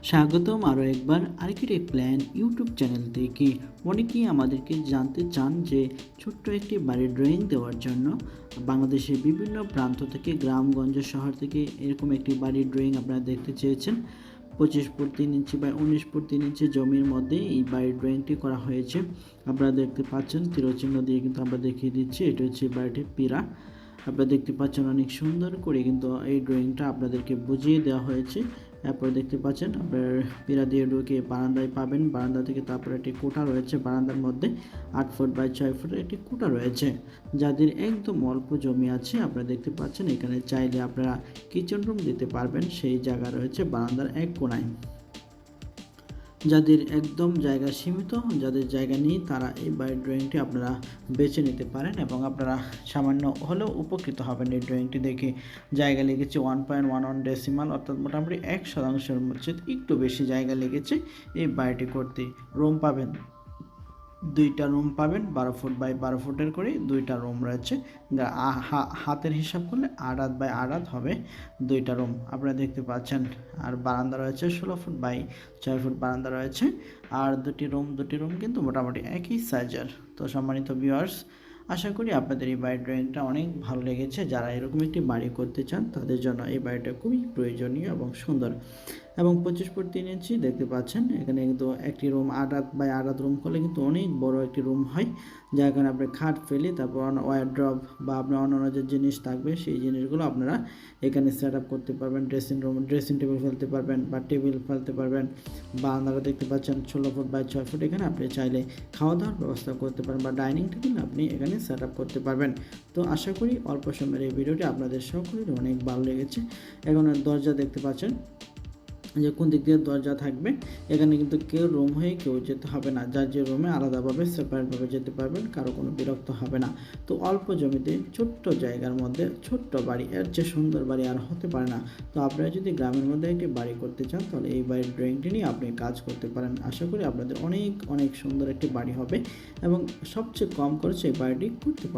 স্বাগতম আরও একবার আর্কিটেক্ট প্ল্যান ইউটিউব চ্যানেল থেকে। অনেকেই আমাদেরকে জানতে চান যে ছোট্ট একটি বাড়ির ড্রয়িং দেওয়ার জন্য বাংলাদেশের বিভিন্ন প্রান্ত থেকে, গ্রামগঞ্জ, শহর থেকে এরকম একটি বাড়ির ড্রয়িং আপনারা দেখতে চেয়েছেন। 25 ফুট 3 ইঞ্চি বা 19 ফুট 3 ইঞ্চি জমির মধ্যে এই বাড়ির ড্রয়িংটি করা হয়েছে। আপনারা দেখতে পাচ্ছেন তীরচিহ্ন দিয়ে কিন্তু আমরা দেখিয়ে দিচ্ছি, এটা হচ্ছে বাড়িটির পিরা। আপনারা দেখতে পাচ্ছেন অনেক সুন্দর করে কিন্তু এই ড্রয়িংটা আপনাদেরকে বুঝিয়ে দেওয়া হয়েছে। এরপর দেখতে পাচ্ছেন আপনার পিরা দিয়ে ঢুকে বারান্দায় পাবেন। বারান্দা থেকে তারপরে একটি কোঠা রয়েছে, বারান্দার মধ্যে 8 ফুট বাই 6 ফুটের একটি কোঠা রয়েছে। যাদের একদম অল্প জমি আছে আপনারা দেখতে পাচ্ছেন এখানে চাইলে আপনারা কিচেন রুম দিতে পারবেন, সেই জায়গা রয়েছে বারান্দার এক কোণায়। যাদের একদম জায়গা সীমিত, যাদের জায়গা নেই, তারা এই বাড়ির ড্রয়িংটি আপনারা বেছে নিতে পারেন এবং আপনারা সামান্য হলেও উপকৃত হবেন এই ড্রয়িংটি দেখে। জায়গা লেগেছে 1.11 ডেসিমাল, অর্থাৎ মোটামুটি 1% মধ্যে একটু বেশি জায়গা লেগেছে এই বাড়িটি করতে। রুম পাবেন, 2টা রুম পাবেন, 12 ফুট বাই 12 ফুটের করে 2টা রুম রয়েছে। হাতের হিসাব করলে 8 হাত বাই 8 হাত হবে 2টা রুম আপনারা দেখতে পাচ্ছেন। আর বারান্দা রয়েছে 16 ফুট বাই 6 ফুট বারান্দা রয়েছে। আর দুটি রুম কিন্তু মোটামুটি একই সাইজের। তো সম্মানিত ভিউয়ার্স, আশা করি আপনাদের এই বাড়ির ড্রয়িংটা অনেক ভালো লেগেছে। যারা এরকম একটি বাড়ি করতে চান তাদের জন্য এই বাড়িটা খুবই প্রয়োজনীয় এবং সুন্দর। এবং 25 ফুট 3 ইঞ্চি দেখতে পাচ্ছেন, এখানে কিন্তু একটি রুম 8 হাত বাই 8 হাত রুম করলে কিন্তু অনেক বড় একটি রুম হয়। যার কারণে আপনি খাট ফেলে তারপর ওয়ারড্রব বা আপনার অন্যান্য যে জিনিস থাকবে সেই জিনিসগুলো আপনারা এখানে সেট আপ করতে পারবেন। ড্রেসিং টেবিল ফেলতে পারবেন বা টেবিল ফেলতে পারবেন। বা আপনারা দেখতে পাচ্ছেন 16 ফুট বাই 6 ফুট, এখানে আপনি চাইলে খাওয়া দাওয়ার ব্যবস্থা করতে পারেন বা ডাইনিং টেবিল আপনি এখানে সেট আপ করতে পারবেন। তো আশা করি অল্প সময়ের এই ভিডিওটি আপনাদের সকলের অনেক ভালো লেগেছে। এখন দরজা দেখতে পাচ্ছেন যে কোন দিক দিয়ে দরজা থাকবে, এখানে কিন্তু কেউ রুম হয়ে কেউ যেতে হবে না। যার যে রুমে আলাদাভাবে সেপারেটভাবে যেতে পারবেন, কারো কোনো বিরক্ত হবে না। তো অল্প জমিতে ছোট্ট জায়গার মধ্যে ছোট্ট বাড়ি, এর চেয়ে সুন্দর বাড়ি আর হতে পারে না। তো আপনারা যদি গ্রামের মধ্যে একটি বাড়ি করতে চান তাহলে এই বাড়ির ড্রয়িংটি নিয়ে আপনি কাজ করতে পারেন। আশা করি আপনাদের অনেক অনেক সুন্দর একটি বাড়ি হবে এবং সবচেয়ে কম খরচে এই বাড়িটি করতে পারেন।